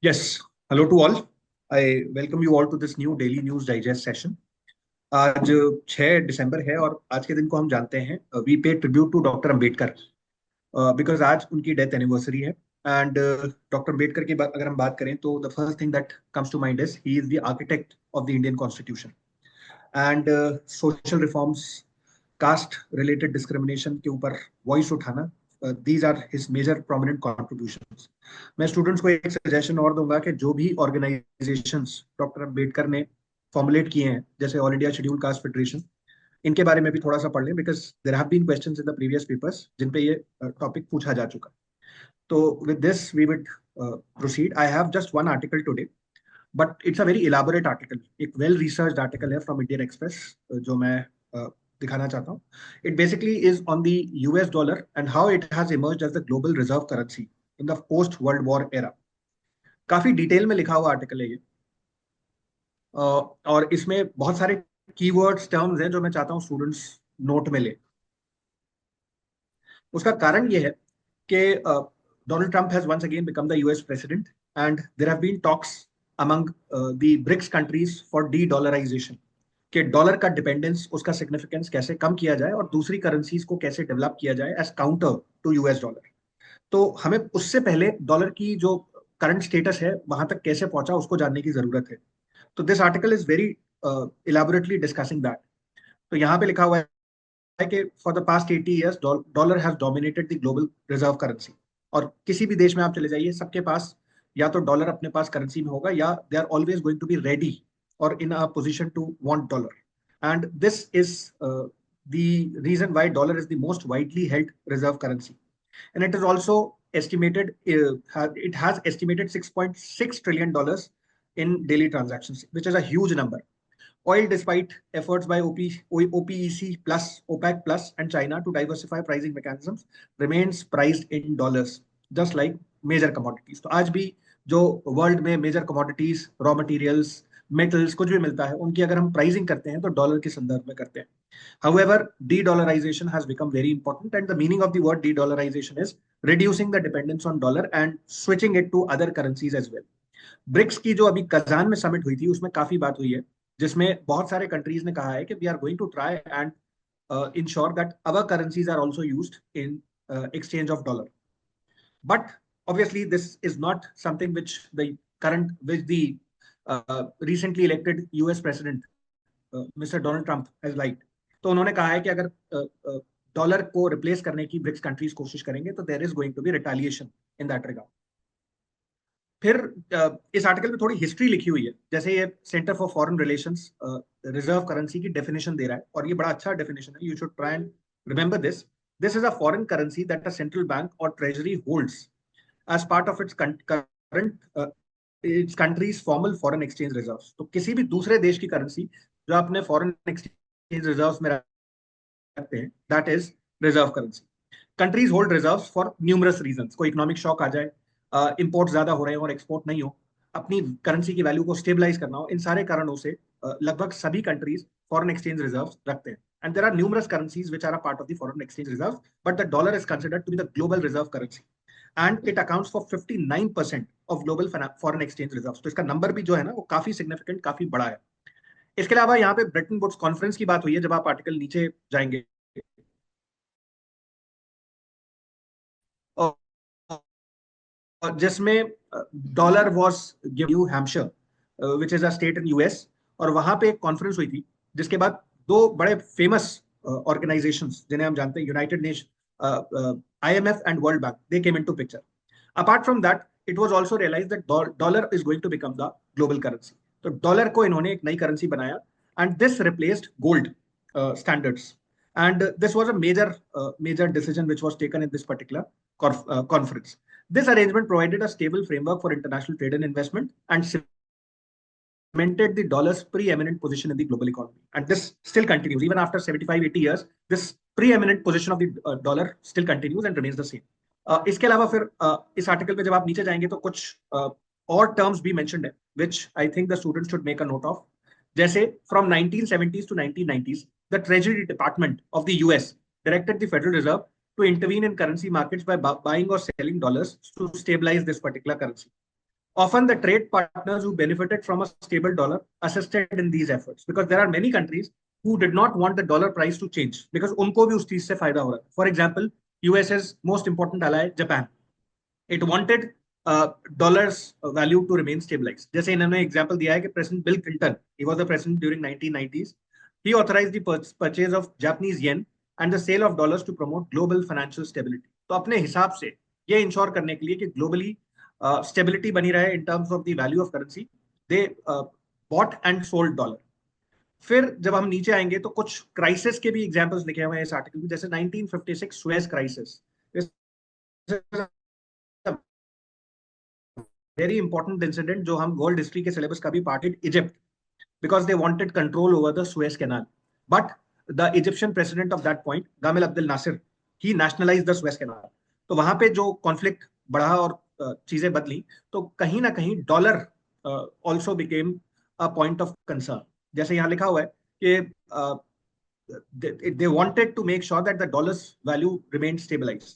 Yes, hello to all. I welcome you all to this new daily news digest session. आज 6 दिसंबर है और आज के दिन को हम जानते हैं we pay tribute to doctor Ambedkar because आज उनकी डेथ एनिवर्सरी है एंड डॉक्टर अंबेडकर की अगर हम बात करें तो the first thing that comes to mind is he is the architect of the Indian constitution and social reforms caste related discrimination के ऊपर वॉइस उठाना these are his major prominent contributions. मैं स्टूडेंट्स को एक सजेशन और दूंगा कि जो भी ऑर्गेनाइजेशंस डॉक्टर अम्बेडकर ने फॉर्मुलेट किए हैं जैसे all India schedule caste federation, इनके बारे में भी थोड़ा सा पढ़ लें because there have been questions in the previous papers जिन पे ये टॉपिक पूछा जा चुका है। तो with this we we'd proceed. I have just one article today but it's a very elaborate article, एक वेल रिसर्च्ड आर्टिकल है फ्रॉम इंडियन एक्सप्रेस जो मैं दिखाना चाहता हूँ। It basically is on the US dollar and how it has emerged as the global reserve currency in the post world war era. काफी detail में लिखा हुआ आर्टिकल है ये और इसमें बहुत सारे कीवर्ड्स टर्म्स हैं जो मैं चाहता हूँ स्टूडेंट्स नोट में ले। उसका कारण ये है कि Donald Trump has once again become the US president and there have been talks among the BRICS countries for de dollarization कि डॉलर का डिपेंडेंस, उसका सिग्निफिकेंस कैसे कम किया जाए और दूसरी करेंसीज को कैसे डेवलप किया जाए as counter to US dollar. तो हमें उससे पहले डॉलर की जो करंट स्टेटस है वहां तक कैसे पहुंचा उसको जानने की जरूरत है। तो this article is very elaborately discussing that. तो यहाँ पे लिखा हुआ है कि for the past 80 years dollar has dominated the global reserve currency. और किसी भी देश में आप चले जाइए, सबके पास या तो डॉलर अपने पास करेंसी में होगा या they are always going to be ready और in a position to want dollar. And this is the reason why dollar is the most widely held reserve currency, and it is also estimated it has estimated 6.6 trillion dollars in daily transactions, which is a huge number. Oil, despite efforts by OPEC plus, OPEC plus, and China to diversify pricing mechanisms, remains priced in dollars, just like major commodities. तो आज भी जो world में major commodities, raw materials, metals कुछ भी मिलता है उनकी अगर हम प्राइसिंग करते हैं तो डॉलर के संदर्भ में करते हैं। However, de-dollarization has become very important, and the meaning of the word de-dollarization is reducing the dependence on dollar and switching it to other currencies as well. BRICS की जो अभी कजान में समिट हुई थी उसमें काफी बात हुई है जिसमें बहुत सारे कंट्रीज ने कहा है कि we are going to try and ensure that our currencies are also used in exchange of dollar. But obviously, this is not something which the recently elected US President, Mr. Donald Trump, has liked. तो उन्होंने कहा है कि अगर dollar को replace करने की BRICS countries कोशिश करेंगे तो there is going to be retaliation in that regard. फिर इस आर्टिकल में थोड़ी हिस्ट्री लिखी हुई है, जैसे ये centre for foreign relations reserve currency की डेफिनेशन दे रहा है और ये बड़ा अच्छा डेफिनेशन है, you should try and remember this. This is a foreign currency that a central bank और treasury holds as part of its current its country's formal foreign exchange reserves. तो किसी भी दूसरे देश की करेंसी जो अपने फॉरेन एक्सचेंज रिजर्व्स में रखते हैं, that is reserve currency. Countries hold reserves for numerous reasons. कोई इकोनॉमिक शॉक आ जाए, इंपोर्ट ज्यादा हो रहे हो और एक्सपोर्ट नहीं हो, अपनी करेंसी की वैल्यू को स्टेबलाइज करना हो, इन सारे कारणों से लगभग सभी कंट्रीज फॉरेन एक्सचेंज रिजर्व रखते हैं। And there are numerous currencies which are a part of the foreign exchange reserve, but the dollar is considered to be the global reserve currency and it accounts for 59% of global foreign exchange reserve. तो इसका number भी जो है ना वो काफी significant, काफी बड़ा है। इसके अलावा यहाँ पे ब्रेटन वुड्स कॉन्फ्रेंस की बात हुई है, जब आप आर्टिकल नीचे जाएंगे जिसमें dollar was given new Hampshire which is a state in US, और वहां पे एक कॉन्फ्रेंस हुई थी जिसके बाद दो बड़े फेमस ऑर्गेनाइजेशंस जिन्हें हम जानते हैं, United Nation, IMF and world bank, they came into picture. Apart from that it was also realised that dollar is going to become the global currency. तो डॉलर को इन्होंने एक नई करेंसी बनाया and this replaced gold standards, and this was a major decision which was taken in this particular conference. This arrangement provided a stable framework for international trade and investment and cemented the dollar's preeminent position in the global economy. And this still continues even after 75-80 years. This preeminent position of the dollar still continues and remains the same. इसके अलावा फिर इस article पे जब आप नीचे जाएंगे तो कुछ और टर्म्स भी मेंशन्ड है which I think the students should make a note of. जैसे from 1970s to 1990s, the Treasury Department of the US directed the Federal Reserve to intervene in currency markets by buying or selling dollars to stabilize this particular currency. Often the trade partners who benefited from a stable dollar assisted in these efforts because there are many countries who did not want the dollar price to change because उनको भी उस चीज से फायदा हो रहा था. For example, US's most important ally Japan. It wanted dollars value to remain stabilized. जैसे इन्होंने एग्जांपल दिया है कि president bill Clinton, he was the president during 1990s, he authorized the purchase of Japanese yen and the sale of dollars to promote global financial stability. तो अपने हिसाब से ये इंश्योर करने के लिए कि ग्लोबली स्टेबिलिटी बनी रहे इन terms of the value of currency, they bought and sold dollar. फिर जब हम नीचे आएंगे तो कुछ क्राइसिस के भी एग्जांपल्स लिखे हुए हैं इस आर्टिकल में, जैसे 1956 Suez crisis, very important incident जो हम वर्ल्ड हिस्ट्री के सिलेबस का भी पार्ट है. Egypt, because they wanted control over the Suez Canal. But the Egyptian president of that point, Gamal Abdel Nasser, he nationalized the Suez Canal. तो वहां पे जो कॉन्फ्लिक्ट बढ़ा और चीजें बदली, तो कहीं ना कहीं dollar also became a point of concern. जैसे यहाँ लिखा हुआ है कि they wanted to make sure that the dollar's value remained stabilized.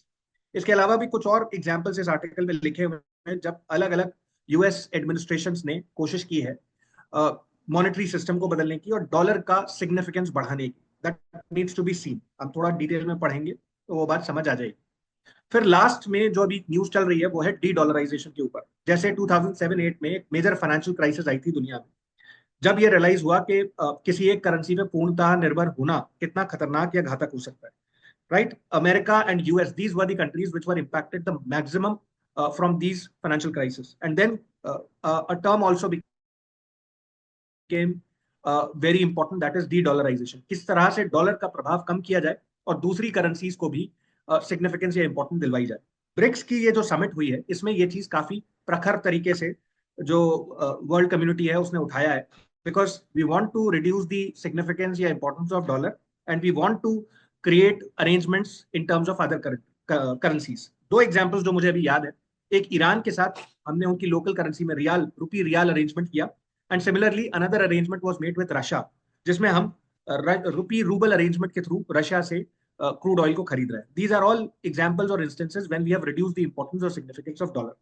इसके अलावा भी कुछ और एग्जांपल्स इस आर्टिकल में लिखे हुए हैं जब अलग अलग यूएस एडमिनिस्ट्रेशंस ने कोशिश की है मॉनेटरी सिस्टम को बदलने की और डॉलर का सिग्निफिकेंस बढ़ाने की. That needs to be seen. हम थोड़ा डिटेल में पढ़ेंगे तो वो बात समझ आ जाएगी. फिर लास्ट में जो अभी न्यूज चल रही है वो है डी डॉलराइजेशन के ऊपर. जैसे 2007-8 में एक मेजर फाइनेंशियल क्राइसिस आई थी दुनिया में, जब ये रियलाइज हुआ कि किसी एक करेंसी पे पूर्णतः निर्भर होना कितना खतरनाक या घातक हो सकता है. Right, America and US, these were the countries which were impacted the maximum from these financial crisis. And then a term also became very important, that is de-dollarization. किस तरह से डॉलर का प्रभाव कम किया जाए और दूसरी करेंसीज को भी सिग्निफिकेंस या इंपॉर्टेंट दिलवाई जाए. ब्रिक्स की ये जो समिट हुई है इसमें ये चीज काफी प्रखर तरीके से जो वर्ल्ड कम्युनिटी है उसने उठाया है, because we want to reduce the significance या importance of dollar and we want to create arrangements in terms of other currencies. दो एग्जांपल्स जो मुझे अभी याद है, एक ईरान के साथ हमने उनकी लोकल करेंसी में रूपी रियाल अरेंजमेंट किया, and similarly another arrangement was made with Russia जिसमें हम रूपी रूबल अरेंजमेंट के थ्रू रशिया से क्रूड ऑयल को खरीद रहे हैं. दीज आर ऑल एग्जांपल्स और instances when we have reduced the importance और significance of dollar.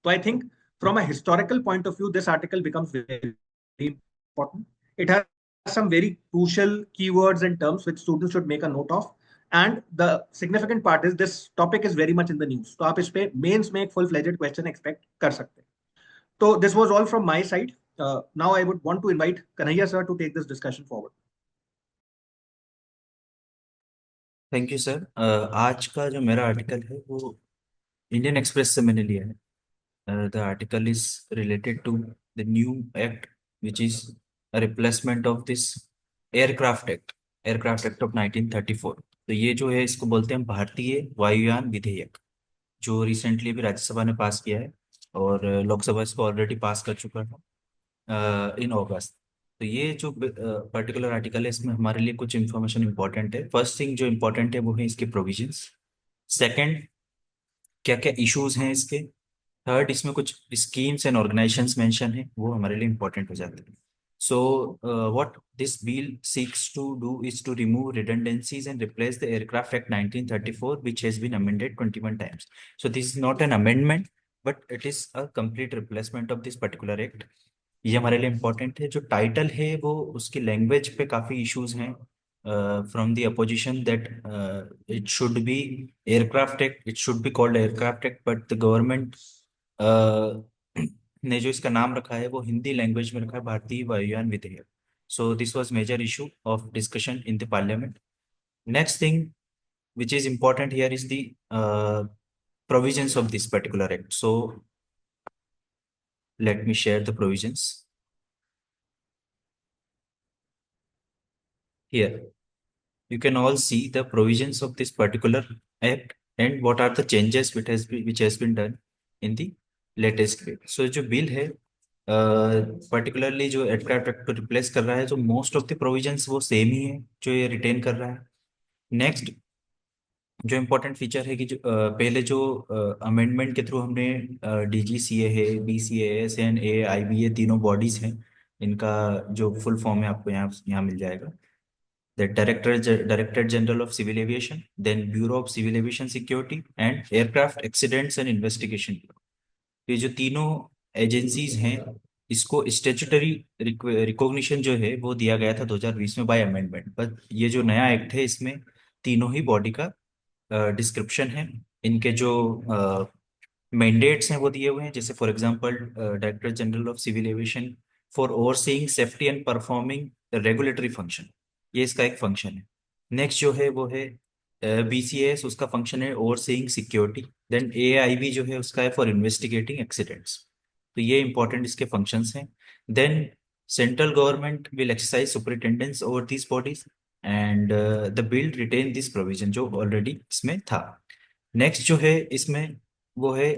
So I think from a historical point of view, this article becomes very important. It has some very crucial keywords and terms which students should make a note of. And the significant part is this topic is very much in the news. So आप इस पे mains में एक full-fledged question expect कर सकते हैं. So this was all from my side. Now I would want to invite Kanhaiya sir to take this discussion forward. Thank you sir. आज का जो मेरा आर्टिकल है वो इंडियन एक्सप्रेस से मैंने लिया है. The article is related to the new act which is a replacement of this aircraft act of 1934. तो ये जो है इसको बोलते हैं भारतीय वायुयान विधेयक, जो रिसेंटली अभी राज्यसभा ने पास किया है और लोकसभा इसको ऑलरेडी पास कर चुका है इन अगस्त. तो ये जो पर्टिकुलर आर्टिकल है इसमें हमारे लिए कुछ इंफॉर्मेशन इंपॉर्टेंट है. फर्स्ट थिंग जो इंपॉर्टेंट है वो है इसके प्रोविजंस. सेकंड, क्या क्या इश्यूज हैं इसके. थर्ड, इसमें कुछ स्कीम्स एंड ऑर्गेनाइजेशंस मेंशन है, वो हमारे लिए इंपॉर्टेंट हो जाते हैं. So, what this bill seeks to do is to remove redundancies and replace the Aircraft Act 1934, which has been amended 21 times. So, this is not an amendment, but it is a complete replacement of this particular act. ये हमारे लिए important है. जो title है वो उसकी language पे काफ़ी इश्यूज हैं from the opposition that it should be aircraft act, it should be called aircraft act, but the government ने जो इसका नाम रखा है वो हिंदी लैंग्वेज में रखा है, भारतीय वायुयान विधेयक. So this was major issue of discussion in the parliament. Next thing which is important here is the provisions of this particular act. So let me share the provisions here. You can all see the provisions of this particular act and what are the changes which has been done in the latest bill. So जो bill है particularly जो aircraft act को replace कर रहा है, तो most of the provisions वो same ही है जो ये रिटेन कर रहा है. नेक्स्ट जो इम्पोर्टेंट फीचर है कि जो पहले जो अमेंडमेंट के थ्रू हमने DGCA है, BCAS एंड AIBA तीनों बॉडीज हैं, इनका जो फुल फॉर्म है आपको यहाँ मिल जाएगा. The Directorate General of Civil Aviation, then Bureau of Civil Aviation Security and Aircraft Accidents and Investigation Bureau. ये जो तीनों एजेंसीज हैं, इसको स्टेचुटरी रिकॉग्निशन जो है वो दिया गया था 2020 में बाय अमेंडमेंट। पर ये जो नया एक्ट है इसमें तीनों ही बॉडी का डिस्क्रिप्शन है, इनके जो मैंडेट्स हैं वो दिए हुए हैं। जैसे for example director general of civil aviation for overseeing safety and performing regulatory function, ये इसका एक फंक्शन है। नेक्स्ट जो है वो है बीसीएस, उसका फंक्शन है ओवरसीइंग सिक्योरिटी। देन एआईबी जो है उसका है फॉर इन्वेस्टिगेटिंग एक्सीडेंट्स। तो ये इंपॉर्टेंट इसके फंक्शंस हैं। Then central government will exercise superintendence over this bodies and the bill retain this provision जो ऑलरेडी इसमें था। नेक्स्ट जो है इसमें वो है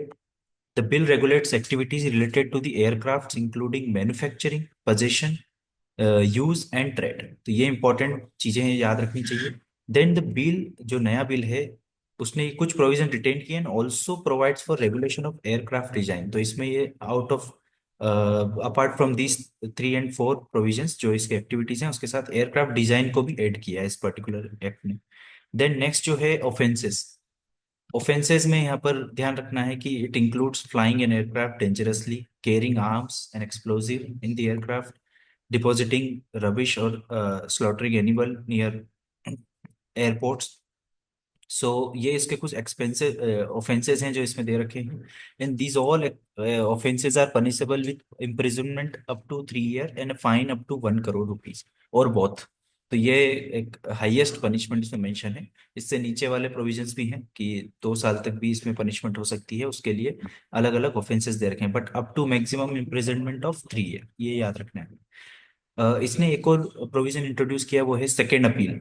the bill regulates activities related to the aircraft including manufacturing, position, use and trade. तो ये इंपॉर्टेंट चीजें हैं, याद रखनी चाहिए। देन द बिल, जो नया बिल है उसने कुछ प्रोविजन रिटेन किए and also provides for regulation of aircraft design. तो इसमें ये out of apart from these 3 और 4 प्रोविजंस जो इसके एक्टिविटीज हैं, उसके साथ एयरक्राफ्ट डिजाइन को भी ऐड किया है इस पर्टिकुलर एक्ट ने। देन नेक्स्ट जो है ऑफेंसेस। ऑफेंसेस में यहाँ पर ध्यान रखना है कि it includes flying an aircraft dangerously, carrying arms and explosive in the aircraft, depositing rubbish और स्लॉटरिंग एनिमल नियर एयरपोर्ट्स। सो ये इसके कुछ एक्सपेंसेस ऑफेंसेस हैं जो इसमें दे रखे हैं। And these all offences are punishable with imprisonment up to 3 year and fine up to 1 crore rupees और बोथ। तो ये एक हाईएस्ट पनिशमेंट इसमें मेंशन है। इससे नीचे वाले प्रोविजंस भी हैं कि 2 साल तक भी इसमें पनिशमेंट हो सकती है, उसके लिए अलग अलग ऑफेंसेस दे रखे हैं, but up to maximum imprisonment of 3 year, ये याद रखना है। इसने एक और प्रोविजन इंट्रोड्यूस किया, वो है second appeal.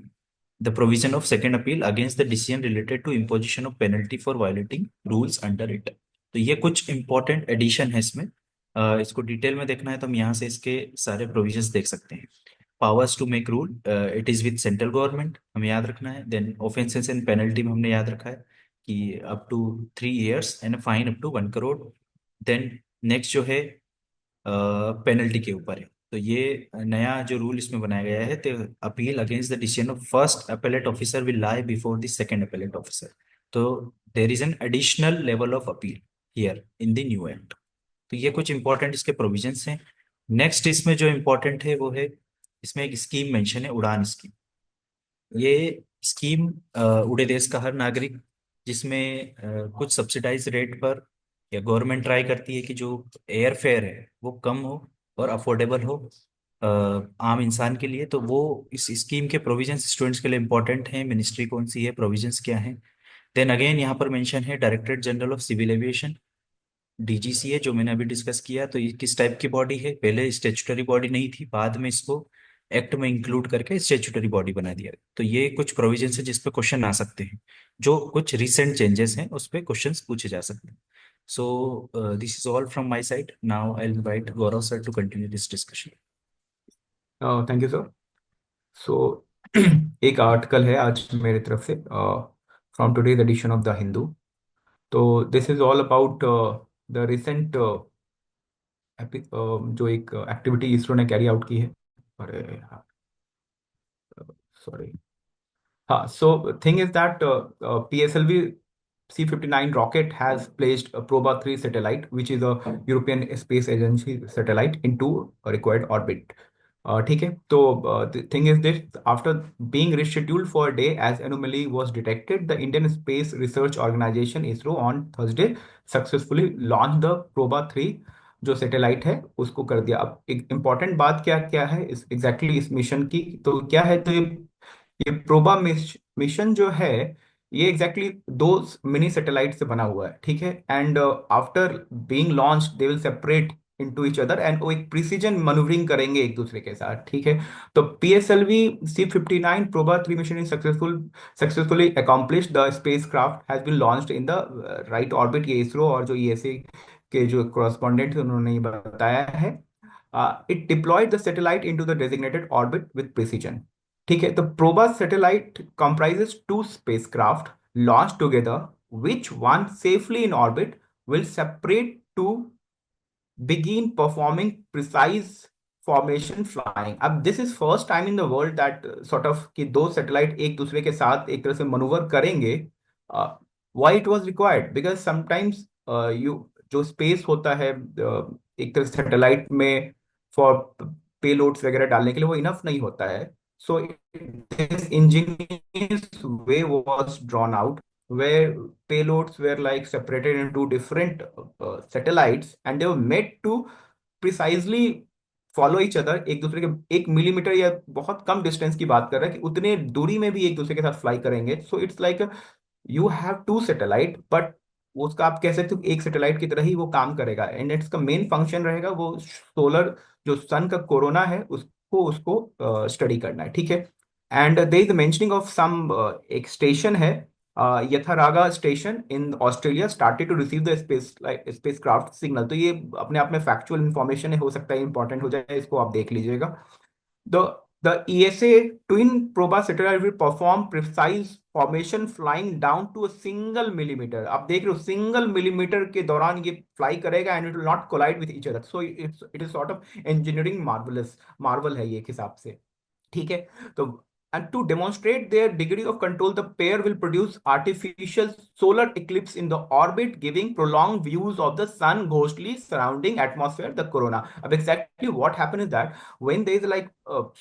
The provision of second appeal against the decision related to imposition of penalty for violating rules under it. तो ये कुछ इंपॉर्टेंट एडिशन है इसमें। इसको डिटेल में देखना है तो हम यहाँ से इसके सारे प्रोविजंस देख सकते हैं। Powers to make rule, it is with central government, हमें याद रखना है। देन ऑफेंसेस एंड पेनल्टी में हमने याद रखा है कि up to 3 years and fine up to 1 crore. Then next जो है पेनल्टी के ऊपर है। तो ये नया जो रूल इसमें बनाया गया है, तो appeal against the decision of first appellate officer will lie before the second appellate officer. तो there is an additional level of appeal here in the new act. तो ये कुछ इंपॉर्टेंट इसके प्रोविजंस हैं। नेक्स्ट इसमें जो इंपॉर्टेंट है वो है, इसमें एक स्कीम मेंशन है, उड़ान स्कीम। ये स्कीम उड़े देश का हर नागरिक, जिसमें कुछ सब्सिडाइज रेट पर या गवर्नमेंट ट्राई करती है कि जो एयर फेयर है वो कम हो और अफोर्डेबल हो आम इंसान के लिए। तो वो इस स्कीम के प्रोविजंस स्टूडेंट्स के लिए इंपॉर्टेंट हैं। मिनिस्ट्री कौन सी है, प्रोविजंस क्या हैं। देन अगेन यहाँ पर मेंशन है directorate general of civil aviation, DGC है, जो मैंने अभी डिस्कस किया। तो ये किस टाइप की बॉडी है, पहले स्टेचुटरी बॉडी नहीं थी, बाद में इसको एक्ट में इंक्लूड करके स्टेचुटरी बॉडी बना दिया। तो ये कुछ प्रोविजन है जिस पे क्वेश्चन आ सकते हैं, जो कुछ रिसेंट चेंजेस हैं उस पे क्वेश्चंस पूछे जा सकते हैं। So this is all from my side. Now I invite Gaurav sir to continue this discussion. Thank you sir. So एक आर्टिकल है आज मेरी तरफ से from today's edition of the Hindu. तो this is all about the recent जो एक activity ISRO ने कैरी आउट की है। अरे सॉरी, हाँ, so thing is that PSLV C-59 rocket has placed a Proba 3 satellite, which is a European Space Agency satellite, into a required orbit. ठीक है, तो the thing is this: after being rescheduled for a day as anomaly was detected, the Indian Space Research Organization ISRO on Thursday successfully launched the Proba 3 जो satellite है उसको कर दिया। अब एक इम्पॉर्टेंट बात क्या क्या है इस एग्जैक्टली इस मिशन की, तो क्या है, तो ये प्रोबा मिशन जो है ये एग्जैक्टली दो मिनी सैटेलाइट से बना हुआ है। ठीक है, and after being launch they will separate into each other and वो एक प्रिसीजन मैन्युवरिंग करेंगे एक दूसरे के साथ। ठीक है, तो PSLV C-59 Proba 3 mission is successfully accomplished, the spacecraft has been launched in the right orbit. ये इसरो और जो ESA के जो कॉरेस्पॉन्डेंट उन्होंने ये बताया है। It deployed the satellite into the designated orbit with precision. ठीक है, तो Proba satellite comprises two spacecraft launched together, which one safely in orbit will separate to begin performing precise formation flying। अब this is first time in the world that sort of कि दो satellite एक दूसरे के साथ एक तरह से मनूवर करेंगे। Why it was required? Because sometimes you जो स्पेस होता है एक तरह सैटेलाइट में फॉर पेलोड्स वगैरह डालने के लिए वो इनफ नहीं होता है. सो this ingenious way was drawn out where payloads were like separated into different satellites, and they were made to precisely follow each other, एक दूसरे के 1 मिलीमीटर या बहुत कम डिस्टेंस की बात कर रहे हैं कि उतने दूरी में भी एक दूसरे के साथ फ्लाई करेंगे. So it's like you have two satellite, but उसका आप कह सकते हो एक सैटेलाइट की तरह ही वो काम करेगा. एंड इट्स का मेन फंक्शन रहेगा वो सोलर, जो सन का कोरोना है उसको उसको स्टडी करना है. ठीक है. And there is mentioning of some एक स्टेशन है, यथारागा station in Australia started to receive the spacecraft signal. तो ये अपने आप में फैक्चुअल इंफॉर्मेशन है, हो सकता है इंपॉर्टेंट हो जाए, इसको आप देख लीजिएगा. The the ESA twin proba satellite will perform precise formation flying down to a single millimeter. आप देख रहे हो सिंगल मिलीमीटर के दौरान ये फ्लाई करेगा and it will not collide with each other. So it is sort of engineering marvel है ये एक हिसाब से. ठीक है. तो and to demonstrate their degree of control, the pair will produce artificial solar eclipse in the orbit, giving prolonged views of the sun ghostly surrounding atmosphere, the corona. अब exactly what happens is that when there is like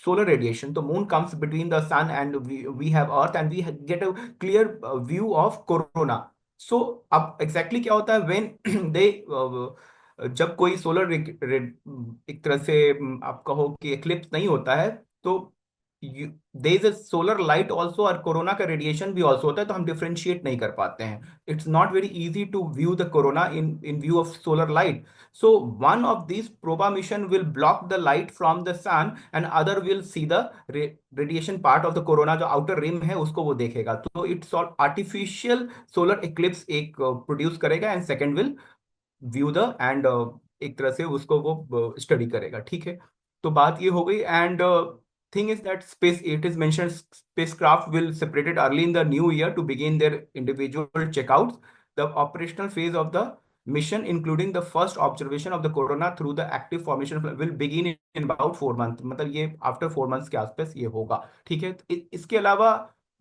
solar radiation, the moon comes between the sun and we have earth, and we get a clear view of corona. So अब exactly क्या होता है when they जब कोई solar एक तरह से आप कहो कि एक्लिप्स नहीं होता है, तो there is a solar light also और कोरोना का रेडिएशन भी ऑल्सो होता है, तो हम डिफ्रेंशिएट नहीं कर पाते हैं. It's not very easy to view the corona in view of solar light. So one of these proba mission will block the light from the sun and other will see the radiation part of the corona, जो outer rim है उसको वो देखेगा. तो it's all artificial solar eclipse एक produce करेगा and second will view the and एक तरह से उसको वो स्टडी करेगा. ठीक है. तो बात ये हो गई. And thing is that space, it is mentioned spacecraft will separated early in the new year to begin their individual checkouts. The operational phase of the mission, including the first observation of the corona through the active formation, will begin in about 4 months. मतलब ये after 4 months के आसपास ये होगा. ठीक है. इसके अलावा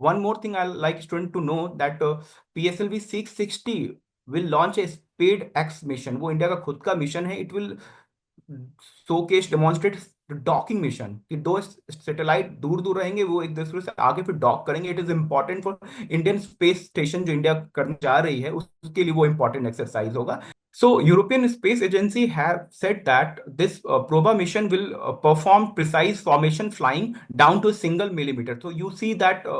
one more thing I like student to know that PSLV 660 will launch a SpaceX mission. वो इंडिया का खुद का मिशन है. It will showcase demonstrate docking mission कि दो सैटेलाइट दूर दूर रहेंगे, वो एक दूसरे से आगे फिर डॉक करेंगे. It is important for Indian space station जो इंडिया करने जा रही है, उसके लिए वो इंपॉर्टेंट एक्सरसाइज होगा. So European Space Agency have said that this proba mission will perform precise formation flying down to a single millimeter. So you see that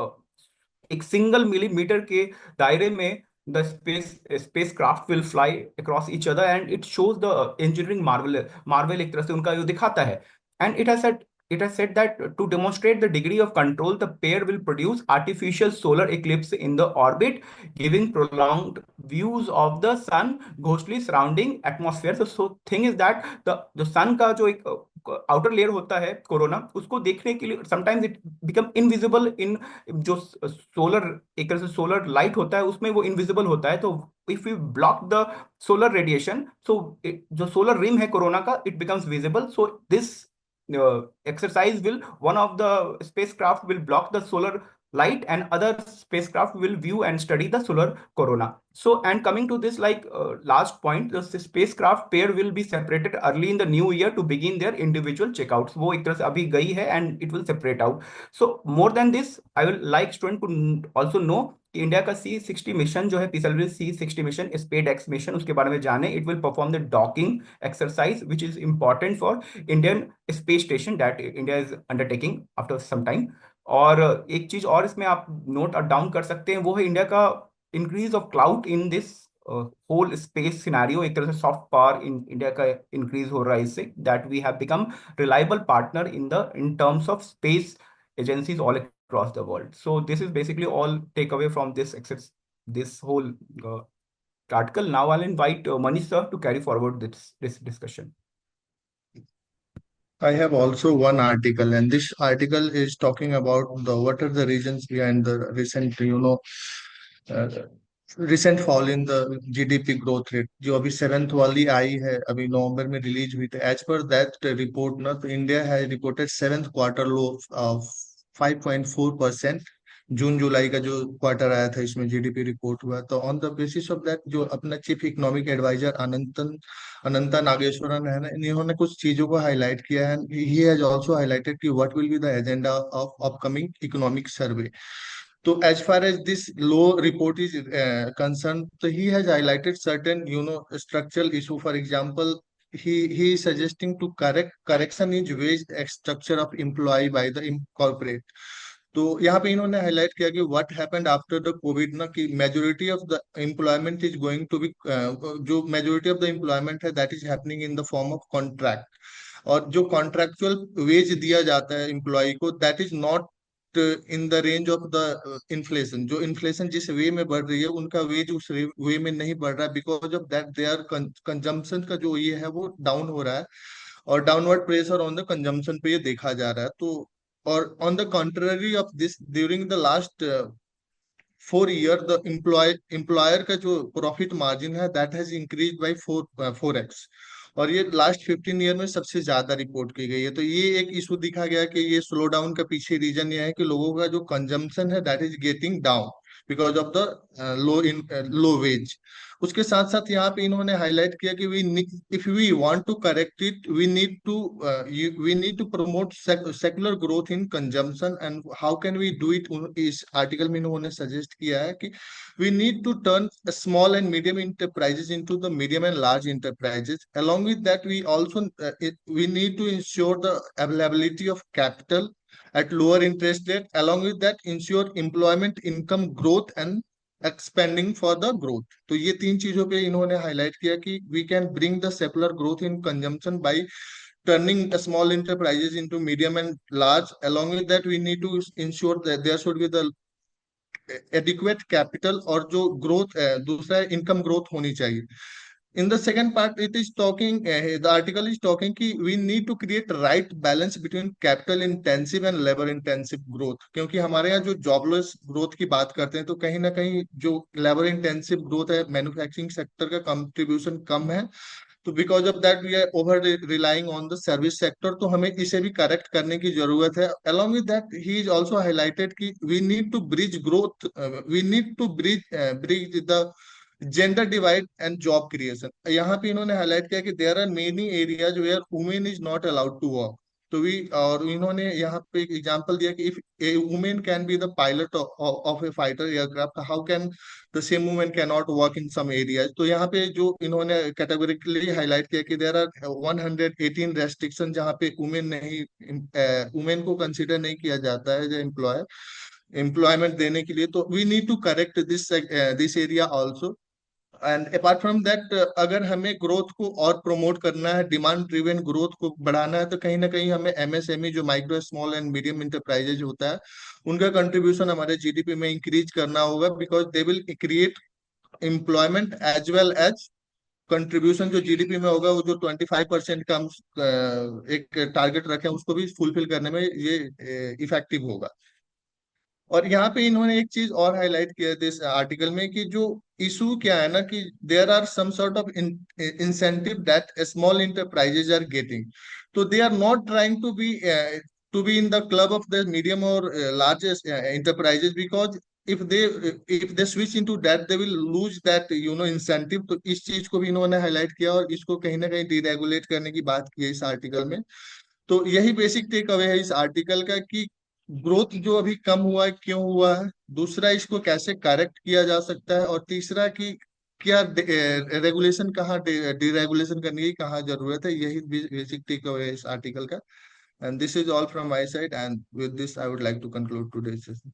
एक सिंगल मिलीमीटर के दायरे में the spacecraft will fly across each other, and it shows the engineering marvel एक तरह से उनका जो दिखाता है. And it has said that to demonstrate the degree of control, the pair will produce artificial solar eclipse in the orbit, giving prolonged views of the sun ghostly surrounding atmosphere. So thing is that the sun का जो एक outer layer होता है corona, उसको देखने के लिए sometimes it become invisible इन जो सोलर एक तरह से सोलर लाइट होता है उसमें वो इनविजिबल होता है. तो if you block the solar radiation, so जो सोलर रिम है कोरोना का, it becomes visible. So this exercise will, one of the spacecraft will block the solar light and other spacecraft will view and study the solar corona. So and coming to this like last point, the spacecraft pair will be separated early in the new year to begin their individual checkouts. वो एक तरह से अभी गई है and it will separate out. So more than this, I will like student to also know कि India का C60 mission जो है, PSLV C60 mission, SpaceX mission, उसके बारे में जाने. It will perform the docking exercise which is important for Indian space station that India is undertaking after some time. और एक चीज और इसमें आप नोट डाउन कर सकते हैं, वो है इंडिया का increase of clout in this whole space scenario. एक तरह से सॉफ्ट पावर इन इंडिया का इंक्रीज हो रहा है इससे, that we have become reliable partner in terms of space agencies all across the world. So this is basically all takeaway from this whole article. Now I'll invite Manish sir to carry forward this discussion. I have also one article, and this article is talking about what are the reasons behind the recent recent fall in the GDP growth rate जो अभी 7th वाली आई है, अभी नवंबर में release हुई थी. As per that report ना, तो India has reported 7th quarter low of 5.4%, जून जुलाई का जो क्वार्टर आया था इसमें जीडीपी रिपोर्ट हुआ, तो on the basis of that जो अपना चीफ इकोनॉमिक एडवाइजर अनंता नागेश्वरन है ना, इन्होंने कुछ चीजों को हाईलाइट किया है। ही हैज आल्सो हाईलाइटेड कि what will be the agenda of upcoming economic survey. तो as far as this law report is concerned, so he has highlighted certain, structural issue. For example, he is suggesting to correction in wage structure of employee by the corporate. तो यहाँ पे इन्होंने highlight किया कि what happened after the covid ना, कि majority of the employment is going to be, जो majority of the employment है that is happening in the form of contract. और जो कॉन्ट्रेक्चुअल वेज दिया जाता है एम्प्लॉय को, that is not in the range of the inflation. जो inflation जिस वे में बढ़ रही है उनका वेज उस वे में नहीं बढ़ रहा है, because of that their consumption का जो ये है वो डाउन हो रहा है, और downward pressure on the consumption पे ये देखा जा रहा है। तो और on the contrary of this, during the last 4 year, the employer का जो प्रॉफिट मार्जिन है that has increase by 4x, और ये लास्ट 15 year में सबसे ज्यादा रिपोर्ट की गई है। तो ये एक इशू दिखा गया कि ये स्लो डाउन का पीछे रीजन ये है कि लोगों का जो कंजम्पशन है that is getting down because of the low wage. उसके साथ साथ यहाँ पे इन्होंने हाईलाइट किया कि if we want to correct it, we need to promote secular growth in consumption, and how can we do it. इस आर्टिकल में इन्होंने सजेस्ट किया है कि we need to turn small and medium enterprises into the medium and large enterprises. Along with that, we also we need to ensure the availability of capital at lower interest rate. Along with that, ensure employment, income growth and expanding for the growth. तो ये तीन चीजों पे इन्होंने highlight किया कि we can bring the secular growth in consumption by turning small enterprises into medium and large. Along with that, we need to ensure that there should be the adequate capital, और जो growth दूसरा income growth होनी चाहिए। In the second part it is talking, the article is talking कि we need to create right balance between capital intensive and labour intensive growth. क्योंकि हमारे यहाँ जो जॉबलेस ग्रोथ की बात करते हैं तो कहीं ना कहीं जो लेबर इंटेंसिव ग्रोथ है, मैन्युफैक्चरिंग सेक्टर का कंट्रीब्यूशन कम है, तो because of that we are over relying on the service sector. तो हमें इसे भी करेक्ट करने की जरूरत है। Along with that he is also highlighted कि we need to bridge growth, we need to bridge the gender divide and job creation. यहाँ पे इन्होंने हाईलाइट किया कि there are many areas where women is not allowed to work. तो और इन्होंने यहाँ पे एक एग्जांपल दिया कि if a women can be the pilot of a fighter aircraft, how can the same women can not work in some areas. तो यहाँ पे जो इन्होंने कैटेगोरिकली हाईलाइट किया कि देयर आर 118 रेस्ट्रिक्शन जहाँ पे वुमेन को कंसिडर नहीं किया जाता है जो एम्प्लॉयमेंट देने के लिए। तो we need to correct this area also. And apart from that, अगर हमें ग्रोथ को और प्रमोट करना है, डिमांड ड्रिवन ग्रोथ को बढ़ाना है, तो कहीं ना कहीं हमें एमएसएमई जो micro small and medium enterprises होता है उनका कंट्रीब्यूशन हमारे जीडीपी में इंक्रीज करना होगा, because they will create employment as well as contribution जो जीडीपी में होगा वो जो 25% का हम एक टारगेट रखे उसको भी फुलफिल करने में ये इफेक्टिव होगा। और यहाँ पे इन्होंने एक चीज और हाईलाइट किया दिस आर्टिकल में कि जो इशू क्या है ना कि there are some sort of incentive that small enterprises are getting. तो they are not trying to be in the club of the medium और largest enterprises, because if they switch into that they will lose that incentive। तो इस चीज को भी इन्होंने highlight किया और इसको कहीं ना कहीं डीरेगुलेट करने की बात की है इस आर्टिकल में। तो यही बेसिक टेक अवे है इस आर्टिकल का कि ग्रोथ जो अभी कम हुआ है क्यों हुआ है, दूसरा इसको कैसे करेक्ट किया जा सकता है, और तीसरा कि क्या रेगुलेशन कहाँ डीरेगुलेशन करने की कहाँ जरूरत है। यही बेसिक टेक अवे है इस आर्टिकल का। And this is all from my side, and with this I would like to conclude today's session.